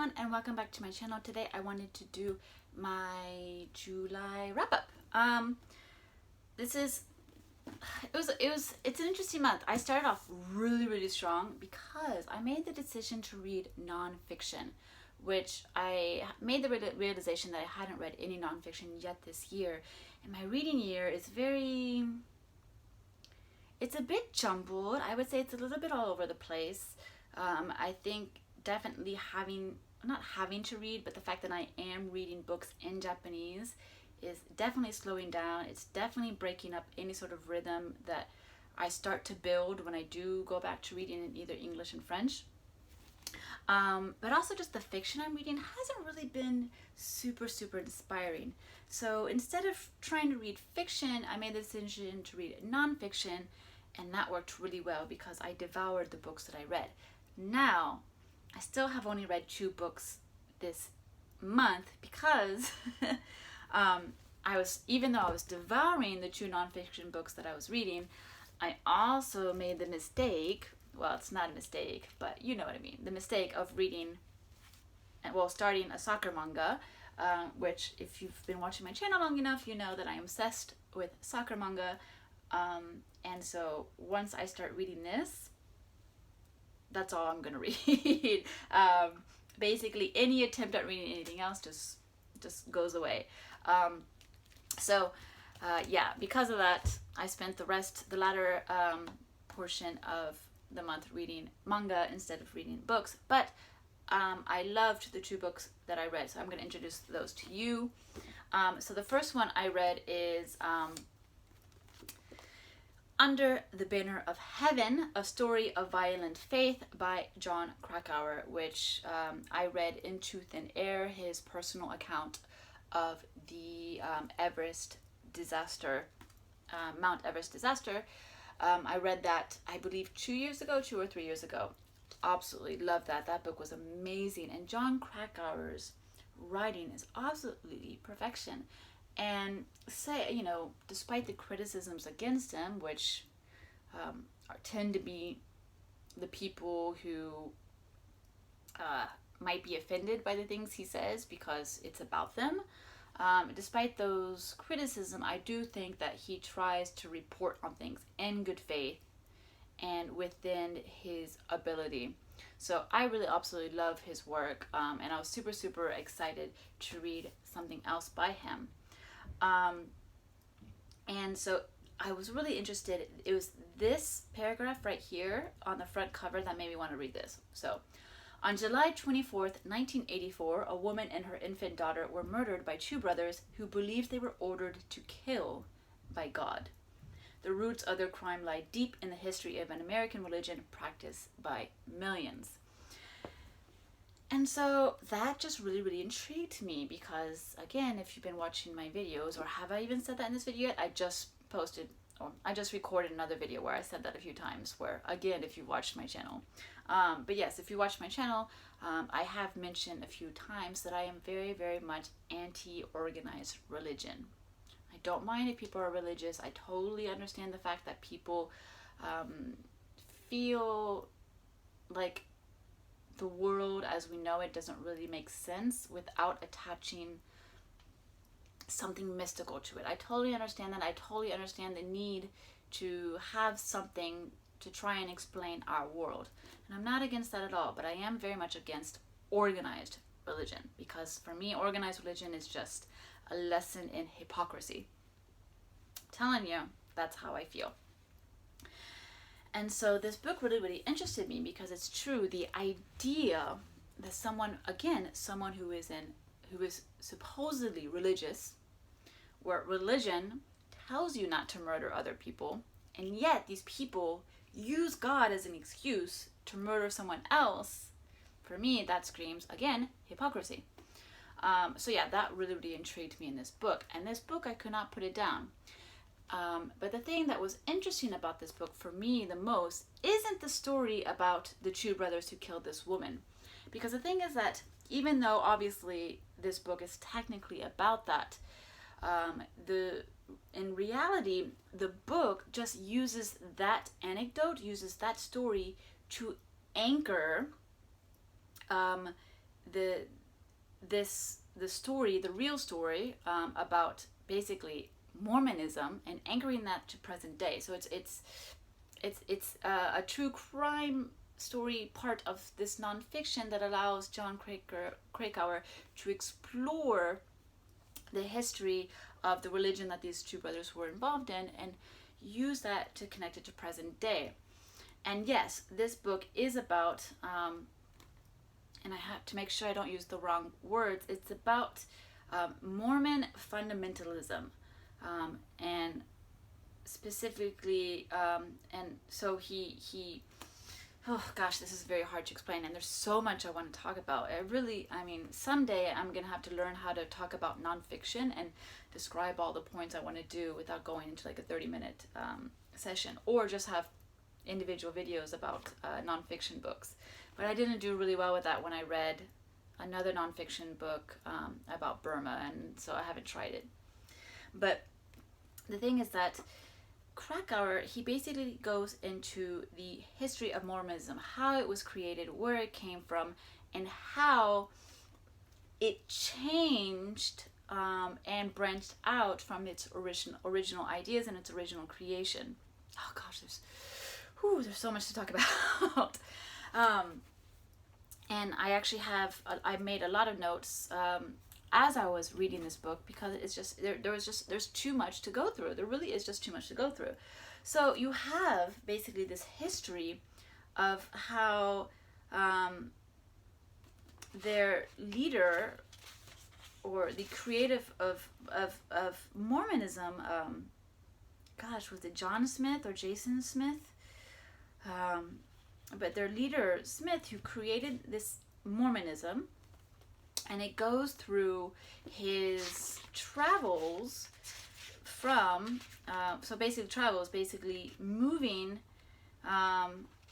everyone, and welcome back to my channel. Today I wanted to do my July wrap-up. It's an interesting month. I started off really strong because I made the decision to read nonfiction, which I made the realization that I hadn't read any nonfiction yet this year. And my reading year is it's a bit jumbled. I would say it's a little bit all over the place. I think definitely not having to read, but the fact that I am reading books in Japanese is definitely slowing down. It's definitely breaking up any sort of rhythm that I start to build when I do go back to reading in either English and French. But also just the fiction I'm reading hasn't really been super inspiring. So instead of trying to read fiction, I made the decision to read nonfiction, and that worked really well because I devoured the books that I read. Now, I still have only read 2 books this month because even though I was devouring the 2 nonfiction books that I was reading, I also made the mistake, well, it's not a mistake, but you know what I mean, the mistake of starting a soccer manga, which if you've been watching my channel long enough, you know that I am obsessed with soccer manga. And so once I start reading this, that's all I'm gonna read. Basically, any attempt at reading anything else just goes away. Yeah, because of that, I spent the latter portion of the month reading manga instead of reading books. But I loved the 2 books that I read, so I'm going to introduce those to you. So the first one I read is Under the Banner of Heaven, A Story of Violent Faith by Jon Krakauer, which I read in Tooth and Air, his personal account of the Everest disaster, Mount Everest disaster. I read that, I believe, 2 or 3 years ago. Absolutely loved that. That book was amazing. And Jon Krakauer's writing is absolutely perfection. And despite the criticisms against him, which tend to be the people who might be offended by the things he says because it's about them, despite those criticism, I do think that he tries to report on things in good faith and within his ability. So I really absolutely love his work, and I was super excited to read something else by him. And so I was really interested. It was this paragraph right here on the front cover that made me want to read this. So, on July 24th, 1984, a woman and her infant daughter were murdered by 2 brothers who believed they were ordered to kill by God. The roots of their crime lie deep in the history of an American religion practiced by millions. And so that just really intrigued me because, again, if you've been watching my videos, or have I even said that in this video yet? I just recorded another video where I said that a few times, where, again, if you watched my channel. But yes, if you watch my channel, I have mentioned a few times that I am very much anti-organized religion. I don't mind if people are religious. I totally understand the fact that people feel like the world as we know it doesn't really make sense without attaching something mystical to it. I totally understand that. I totally understand the need to have something to try and explain our world. And I'm not against that at all, but I am very much against organized religion, because for me, organized religion is just a lesson in hypocrisy. I'm telling you, that's how I feel. And so this book really interested me because it's true, the idea that someone who is supposedly religious, where religion tells you not to murder other people, and yet these people use God as an excuse to murder someone else, for me that screams, again, hypocrisy. So yeah, that really intrigued me in this book, and this book I could not put it down. But the thing that was interesting about this book for me the most isn't the story about the 2 brothers who killed this woman. Because the thing is that even though obviously this book is technically about that, in reality, the book just uses that anecdote, uses that story to anchor the story, the real story about basically Mormonism and anchoring that to present day. So it's a true crime story, part of this nonfiction that allows John Krakauer to explore the history of the religion that these two brothers were involved in and use that to connect it to present day. And yes, this book is about, and I have to make sure I don't use the wrong words, it's about Mormon fundamentalism, and specifically, and so he oh gosh, this is very hard to explain, and there's so much I want to talk about. I mean, someday I'm gonna have to learn how to talk about nonfiction and describe all the points I want to do without going into like a 30-minute session, or just have individual videos about nonfiction books. But I didn't do really well with that when I read another nonfiction book about Burma, and so I haven't tried it. But the thing is that Krakauer, he basically goes into the history of Mormonism, how it was created, where it came from, and how it changed and branched out from its original ideas and its original creation. Oh gosh, there's so much to talk about. And I actually I made a lot of notes as I was reading this book, because it's just there's too much to go through. There really is just too much to go through. So you have basically this history of how their leader, or the creative of Mormonism, gosh, was it John Smith or Jason Smith? But their leader Smith, who created this Mormonism, and it goes through his travels from, so basically travels, basically moving,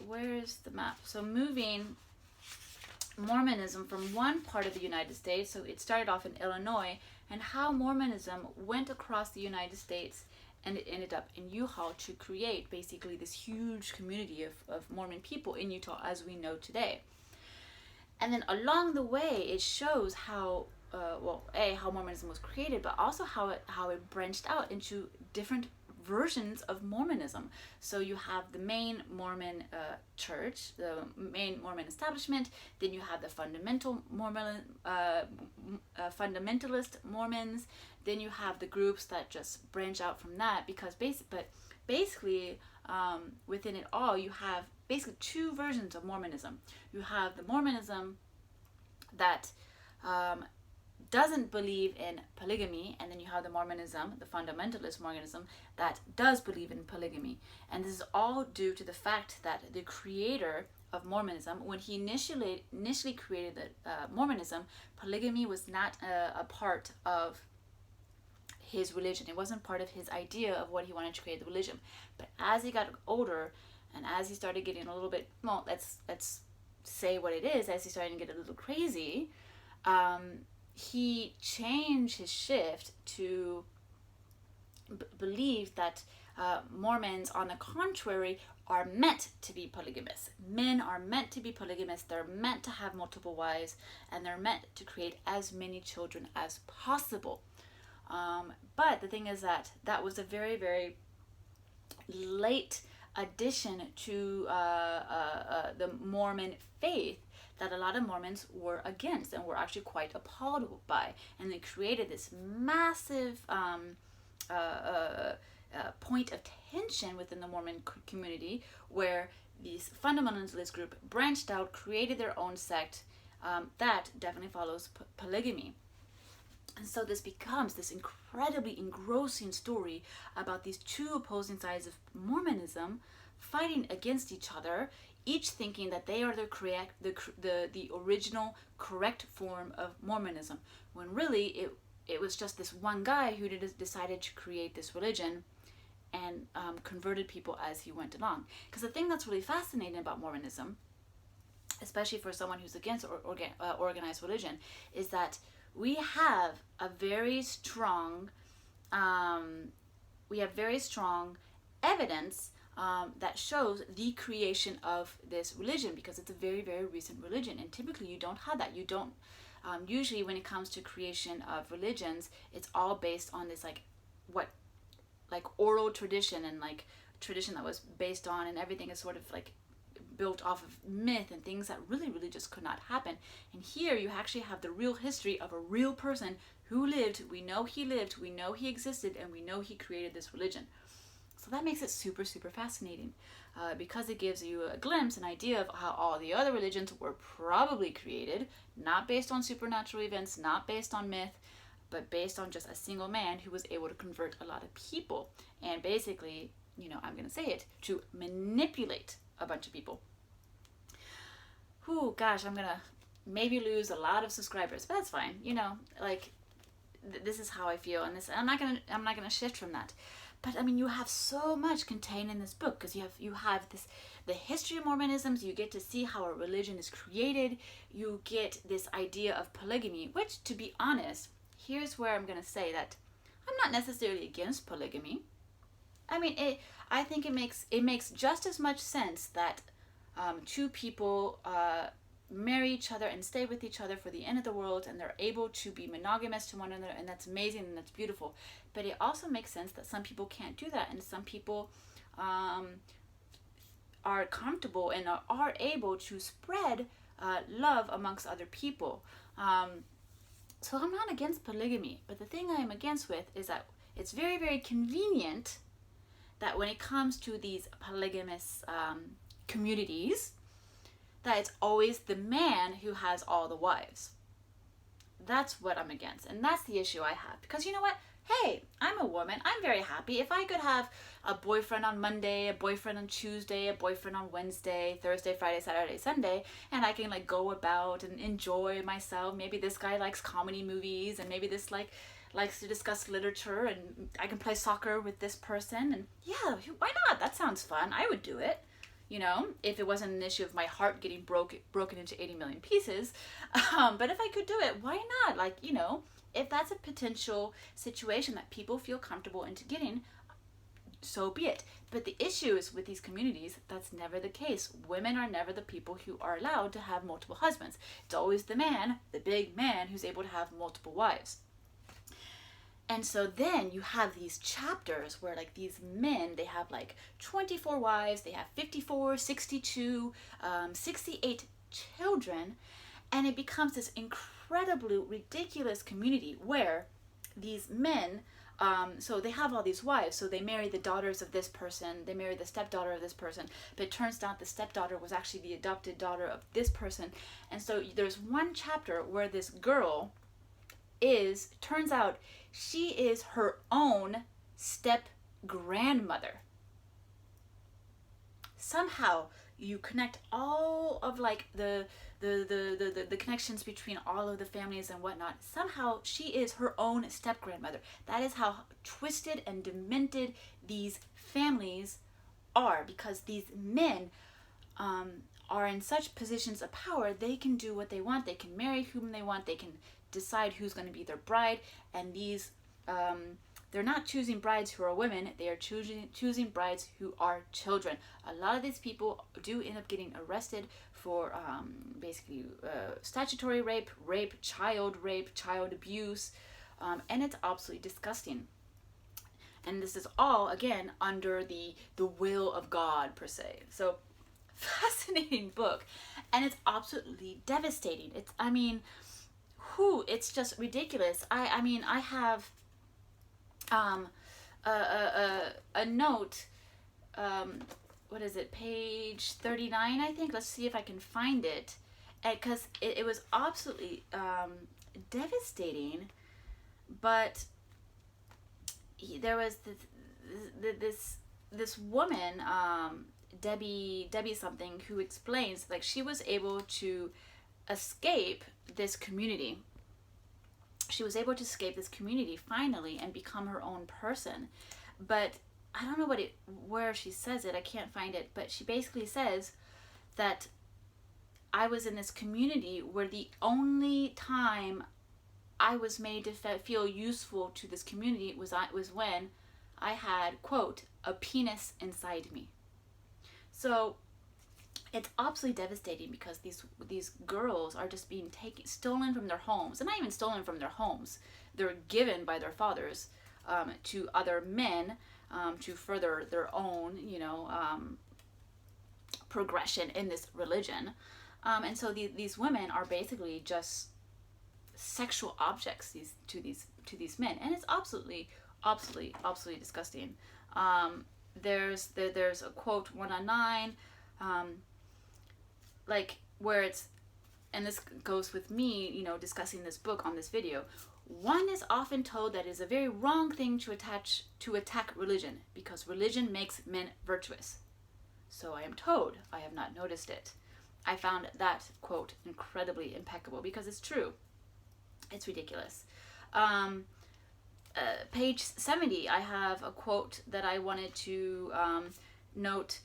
where's the map? So moving Mormonism from one part of the United States, so it started off in Illinois, and how Mormonism went across the United States, and it ended up in Utah to create basically this huge community of Mormon people in Utah as we know today. And then along the way, it shows how, how Mormonism was created, but also how it branched out into different versions of Mormonism. So you have the main Mormon church, the main Mormon establishment. Then you have the fundamentalist Mormons. Then you have the groups that just branch out from that, because basically within it all, you have basically two versions of Mormonism. You have the Mormonism that doesn't believe in polygamy, and then you have the Mormonism, the fundamentalist Mormonism, that does believe in polygamy. And this is all due to the fact that the creator of Mormonism, when he initially created Mormonism, polygamy was not a part of his religion. It wasn't part of his idea of what he wanted to create the religion. But as he got older, and as he started getting a little bit, well, let's say what it is, as he started to get a little crazy, he changed his shift to believe that Mormons, on the contrary, are meant to be polygamous. Men are meant to be polygamous. They're meant to have multiple wives, and they're meant to create as many children as possible. But the thing is that was a very, very late addition to the Mormon faith that a lot of Mormons were against and were actually quite appalled by. And they created this massive point of tension within the Mormon community, where these fundamentalist group branched out, created their own sect that definitely follows polygamy. And so this becomes this incredibly engrossing story about these two opposing sides of Mormonism fighting against each other, each thinking that they are the original correct form of Mormonism, when really it was just this one guy who decided to create this religion and converted people as he went along. Because the thing that's really fascinating about Mormonism, especially for someone who's against organized religion, is that we have a very strong evidence that shows the creation of this religion, because it's a very, very recent religion. And typically you don't have that. You don't, usually when it comes to creation of religions, it's all based on this like oral tradition, and like tradition that was based on, and everything is sort of like built off of myth and things that really, really just could not happen. And here you actually have the real history of a real person who lived. We know he lived, we know he existed, and we know he created this religion. So that makes it super, super fascinating, because it gives you a glimpse, an idea of how all the other religions were probably created, not based on supernatural events, not based on myth, but based on just a single man who was able to convert a lot of people. And basically, I'm going to say it, to manipulate a bunch of people. Whew, gosh, I'm going to maybe lose a lot of subscribers, but that's fine. This is how I feel, and I'm not going to shift from that. But I mean, you have so much contained in this book, because you have the history of Mormonism. You get to see how a religion is created. You get this idea of polygamy, which, to be honest, here's where I'm going to say that I'm not necessarily against polygamy. I mean, I think it makes just as much sense that two people marry each other and stay with each other for the end of the world, and they're able to be monogamous to one another, and that's amazing and that's beautiful. But it also makes sense that some people can't do that, and some people are comfortable and are able to spread love amongst other people. So I'm not against polygamy, but the thing I am against with is that it's very, very convenient that when it comes to these polygamous communities, that it's always the man who has all the wives. That's what I'm against, and that's the issue I have. Because you know what? Hey, I'm a woman. I'm very happy. If I could have a boyfriend on Monday, a boyfriend on Tuesday, a boyfriend on Wednesday, Thursday, Friday, Saturday, Sunday, and I can like go about and enjoy myself. Maybe this guy likes comedy movies, and maybe this likes to discuss literature, and I can play soccer with this person. And yeah, why not? That sounds fun. I would do it. If it wasn't an issue of my heart getting broken into 80 million pieces. But if I could do it, why not? If that's a potential situation that people feel comfortable into getting, so be it. But the issue is with these communities, that's never the case. Women are never the people who are allowed to have multiple husbands. It's always the man, the big man, who's able to have multiple wives. And so then you have these chapters where like these men, they have like 24 wives, they have 54, 62, 68 children, and it becomes this incredibly ridiculous community where these men, so they have all these wives, so they marry the daughters of this person, they marry the stepdaughter of this person, but it turns out the stepdaughter was actually the adopted daughter of this person. And so there's one chapter where this girl turns out she is her own step-grandmother. Somehow you connect all of like the connections between all of the families and whatnot. Somehow she is her own step-grandmother. That is how twisted and demented these families are, because these men are in such positions of power. They can do what they want. They can marry whom they want. They can decide who's going to be their bride, and these they're not choosing brides who are women, they are choosing brides who are children. A lot of these people do end up getting arrested for basically statutory rape, child abuse, and it's absolutely disgusting. And this is all, again, under the will of God, per se. So, fascinating book, and it's absolutely devastating. It's just ridiculous. I mean, I have a note, what is it, page 39, I think. Let's see if I can find it, because it was absolutely devastating. But there was this woman, Debbie something, who explains like she was able to escape this community. She was able to escape this community finally and become her own person. But I don't know where she says it. I can't find it. But she basically says that I was in this community where the only time I was made to feel useful to this community was when I had, quote, a penis inside me. So it's absolutely devastating because these girls are just being stolen from their homes, and not even stolen from their homes. They're given by their fathers to other men to further their own, progression in this religion. And so these women are basically just sexual objects to these men, and it's absolutely disgusting. There's a quote 109, like where it's, and this goes with me, discussing this book on this video. One is often told that it is a very wrong thing to attack religion because religion makes men virtuous. So I am told. I have not noticed it. I found that quote incredibly impeccable because it's true. It's ridiculous. Page 70, I have a quote that I wanted to note.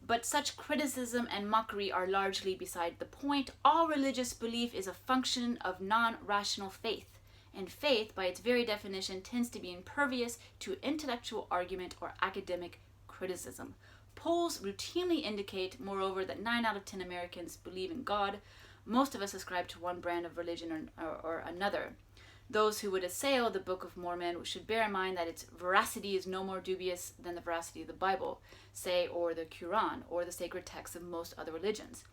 But such criticism and mockery are largely beside the point. All religious belief is a function of non-rational faith, and faith, by its very definition, tends to be impervious to intellectual argument or academic criticism. Polls routinely indicate, moreover, that 9 out of 10 Americans believe in God. Most of us ascribe to one brand of religion or another. Those who would assail the Book of Mormon should bear in mind that its veracity is no more dubious than the veracity of the Bible, say, or the Quran, or the sacred texts of most other religions.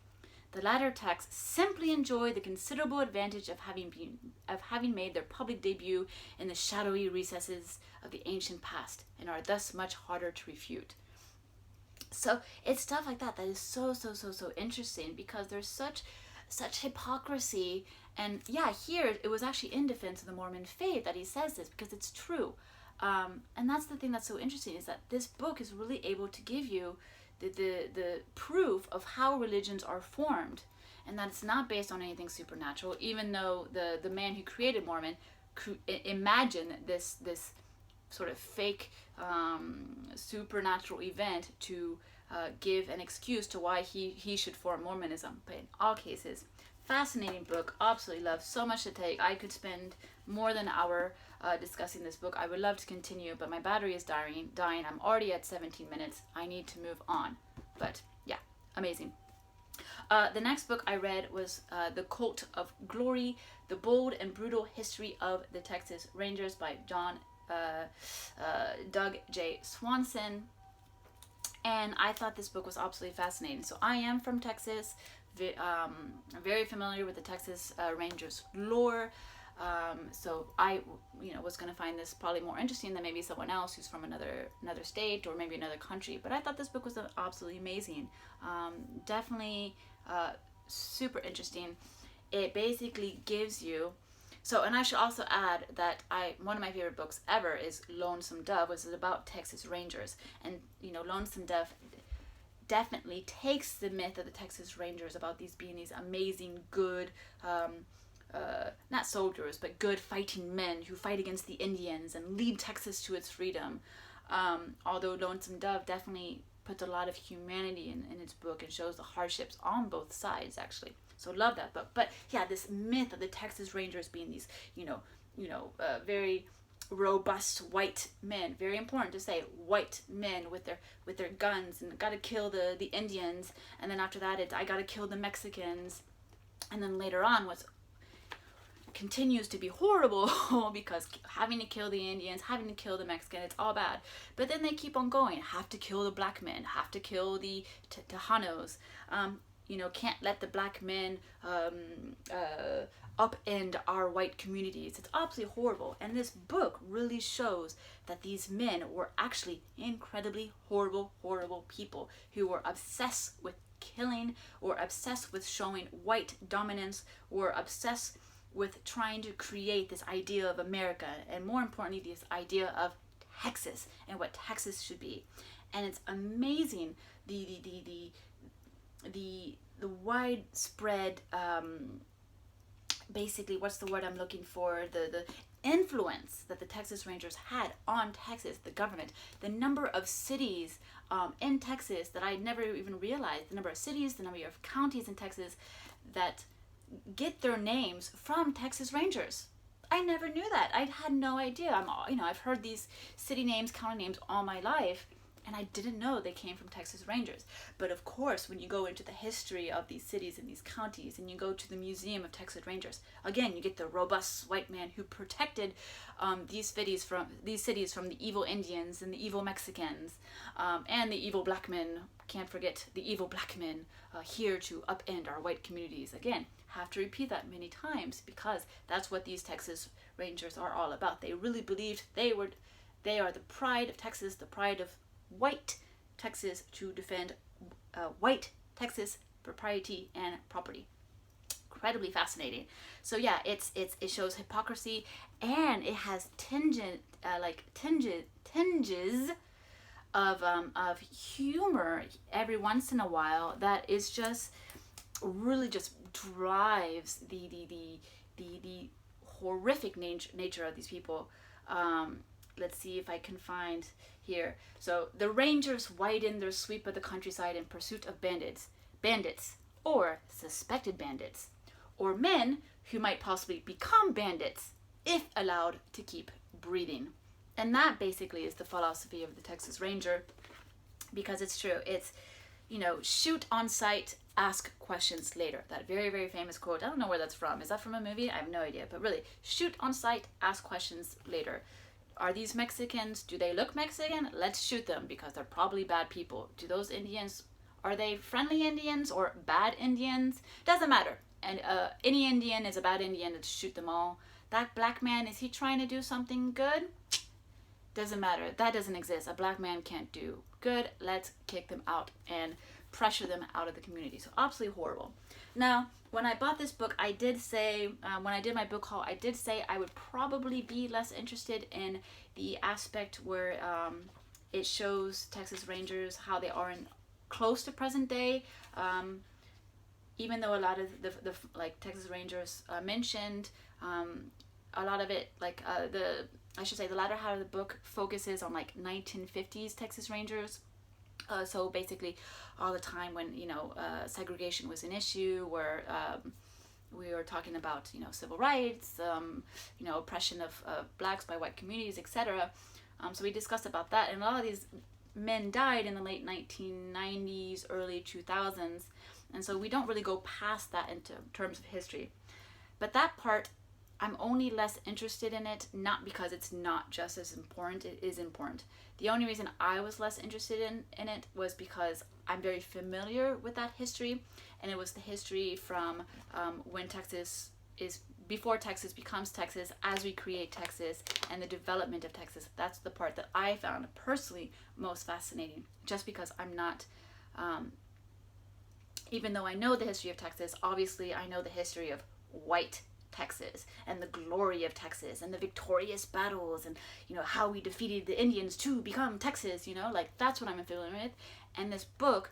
The latter texts simply enjoy the considerable advantage of having made their public debut in the shadowy recesses of the ancient past, and are thus much harder to refute. So it's stuff like that is so interesting, because there's such hypocrisy. And yeah, here it was actually in defense of the Mormon faith that he says this, because it's true. And that's the thing that's so interesting, is that this book is really able to give you the proof of how religions are formed, and that it's not based on anything supernatural, even though the man who created Mormon imagined this sort of fake supernatural event to give an excuse to why he should form Mormonism. But in all cases, fascinating book, absolutely love, so much to take. I could spend more than an hour discussing this book. I would love to continue, but my battery is dying. I'm already at 17 minutes. I need to move on. But yeah, amazing. The next book I read was The Cult of Glory, The Bold and Brutal History of the Texas Rangers by Doug J. Swanson. And I thought this book was absolutely fascinating. So I am from Texas. I'm very familiar with the Texas Rangers lore. So I, was going to find this probably more interesting than maybe someone else who's from another state or maybe another country. But I thought this book was absolutely amazing. Definitely super interesting. It basically gives you. So, and I should also add that one of my favorite books ever is Lonesome Dove, which is about Texas Rangers. And, Lonesome Dove definitely takes the myth of the Texas Rangers about these being these amazing, good, not soldiers, but good fighting men who fight against the Indians and lead Texas to its freedom. Although Lonesome Dove definitely puts a lot of humanity in its book and shows the hardships on both sides, actually. So love that book. But yeah, this myth of the Texas Rangers being these, very robust white men. Very important to say, white men with their guns, and gotta kill the Indians. And then after that, I gotta kill the Mexicans. And then later on, what's continues to be horrible because having to kill the Indians, having to kill the Mexican, it's all bad. But then they keep on going. Have to kill the black men. Have to kill the Tejanos. Can't let the black men upend our white communities. It's absolutely horrible. And this book really shows that these men were actually incredibly horrible people who were obsessed with killing, or obsessed with showing white dominance, or obsessed with trying to create this idea of America, and more importantly, this idea of Texas and what Texas should be. And it's amazing the widespread, basically, what's the word I'm looking for, the influence that the Texas Rangers had on Texas, the government, the number of cities in Texas that I never even realized, the number of cities, the number of counties in Texas that get their names from Texas Rangers. I never knew that. I had no idea. I've heard these city names, county names all my life, And I didn't know they came from Texas Rangers. But of course, when you go into the history of these cities and these counties, and you go to the Museum of Texas Rangers, again, you get the robust white man who protected these cities from the evil Indians and the evil Mexicans, and the evil black men. Can't forget the evil black men here to upend our white communities. Again, have to repeat that many times, because that's what these Texas Rangers are all about. They really believed they are the pride of Texas, the pride of white Texas, to defend white Texas propriety and property. Incredibly fascinating. So yeah, it shows hypocrisy, and it has tinges of humor every once in a while that is just really just drives the horrific nature of these people. Let's see if I can find here. So the Rangers widen their sweep of the countryside in pursuit of bandits, or suspected bandits, or men who might possibly become bandits if allowed to keep breathing. And that basically is the philosophy of the Texas Ranger, because it's true. It's, shoot on sight, ask questions later. That very, very famous quote. I don't know where that's from. Is that from a movie? I have no idea. But really, shoot on sight, ask questions later. Are these Mexicans? Do they look Mexican? Let's shoot them, because they're probably bad people. Do those Indians, are they friendly Indians or bad Indians? Doesn't matter. And any Indian is a bad Indian. Let's shoot them all. That black man, is he trying to do something good? Doesn't matter. That doesn't exist. A black man can't do good. Let's kick them out and pressure them out of the community. So absolutely horrible. Now, when I bought this book, I did say, when I did my book haul, I did say I would probably be less interested in the aspect where it shows Texas Rangers, how they are in close to present day. Even though a lot of the Texas Rangers mentioned, a lot of it, the latter half of the book focuses on 1950s Texas Rangers. So basically all the time when, segregation was an issue, where we were talking about, civil rights, oppression of blacks by white communities, etc. So we discussed about that. And a lot of these men died in the late 1990s, early 2000s. And so we don't really go past that in terms of history. But that part, I'm only less interested in it, not because it's not just as important. It is important. The only reason I was less interested in it was because I'm very familiar with that history, and it was the history from when Texas is, before Texas becomes Texas, as we create Texas, and the development of Texas. That's the part that I found personally most fascinating, just because I'm not, even though I know the history of Texas, obviously I know the history of white Texas and the glory of Texas and the victorious battles and how we defeated the Indians to become Texas, that's what I'm familiar with. And this book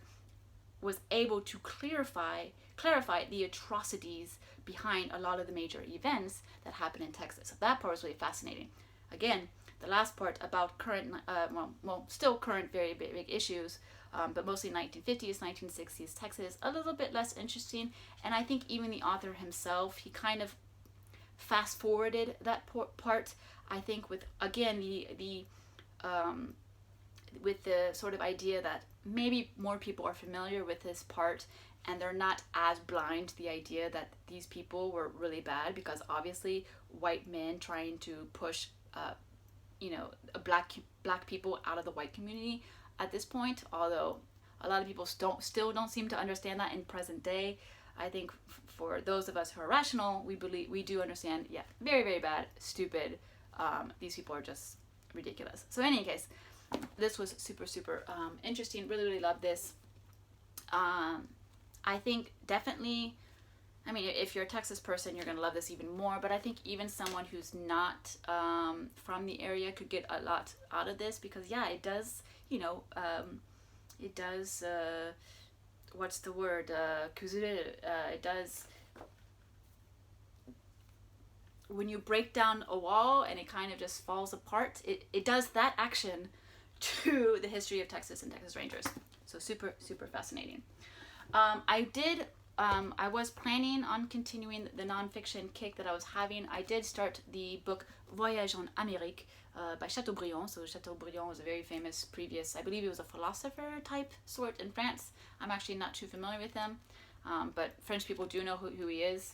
was able to clarify the atrocities behind a lot of the major events that happened in Texas. So that part was really fascinating. Again, the last part about current, still current very big issues, but mostly 1950s, 1960s Texas, a little bit less interesting. And I think even the author himself, he kind of fast forwarded that part. I think with, again, with the sort of idea that maybe more people are familiar with this part, and they're not as blind to the idea that these people were really bad, because obviously white men trying to push black people out of the white community at this point, although a lot of people still don't seem to understand that in present day. I think for those of us who are rational, we do understand, yeah, very, very bad, stupid, these people are just ridiculous. So in any case, this was super, super interesting. Really, really love this. I think definitely, I mean, if you're a Texas person, you're going to love this even more, but I think even someone who's not from the area could get a lot out of this, because yeah, it does, it does, what's the word, it does, when you break down a wall and it kind of just falls apart, it does that action to the history of Texas and Texas Rangers. So super, super fascinating. I did I was planning on continuing the nonfiction kick that I was having. I did start the book Voyage en Amerique by Chateaubriand. So Chateaubriand was a very famous previous, I believe he was a philosopher type sort in France. I'm actually not too familiar with him, but French people do know who he is.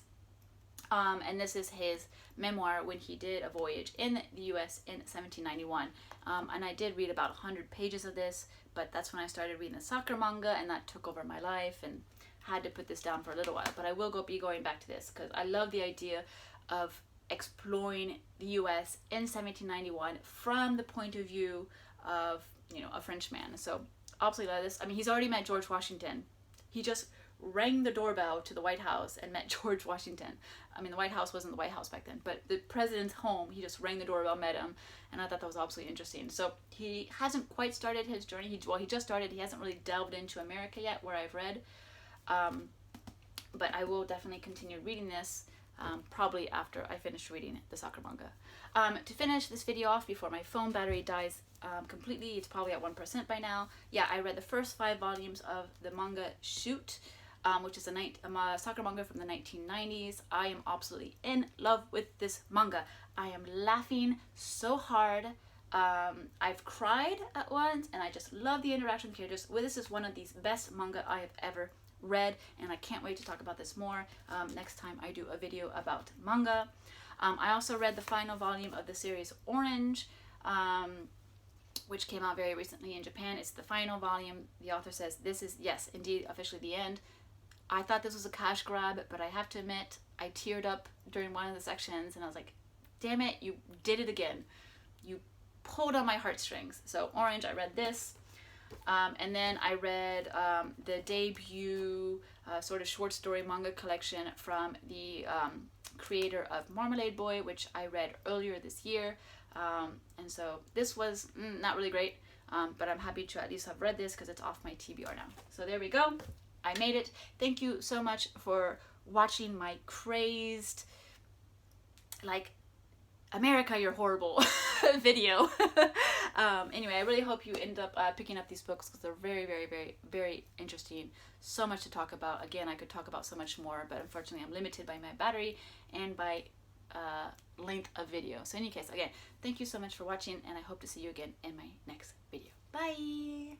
And this is his memoir when he did a voyage in the US in 1791. And I did read about 100 pages of this, but that's when I started reading the soccer manga, and that took over my life and had to put this down for a little while. But I will be going back to this because I love the idea of exploring the US in 1791 from the point of view of, a French man. So absolutely love this. I mean, he's already met George Washington. He just rang the doorbell to the White House and met George Washington. I mean, the White House wasn't the White House back then, but the president's home, he just rang the doorbell, met him, and I thought that was absolutely interesting. So he hasn't quite started his journey. He just started. He hasn't really delved into America yet, where I've read. But I will definitely continue reading this probably after I finish reading the soccer manga. To finish this video off before my phone battery dies completely, it's probably at 1% by now. Yeah, I read the first 5 volumes of the manga Shoot, which is a soccer manga from the 1990s. I am absolutely in love with this manga. I am laughing so hard. I've cried at once, and I just love the interaction with characters. This is one of the best manga I have ever read, and I can't wait to talk about this more next time I do a video about manga. I also read the final volume of the series Orange, which came out very recently in Japan. It's the final volume. The author says this is, yes, indeed, officially the end. I thought this was a cash grab, but I have to admit, I teared up during one of the sections, and I was like, damn it, you did it again. You pulled on my heartstrings. So Orange, I read this. And then I read the debut sort of short story manga collection from the creator of Marmalade Boy, which I read earlier this year. And so this was not really great, but I'm happy to at least have read this because it's off my TBR now. So there we go. I made it. Thank you so much for watching my crazed, like, America, you're horrible video. Anyway, I really hope you end up picking up these books because they're very, very, very, very interesting. So much to talk about. Again, I could talk about so much more, but unfortunately I'm limited by my battery and by length of video. So in any case, again, thank you so much for watching, and I hope to see you again in my next video. Bye!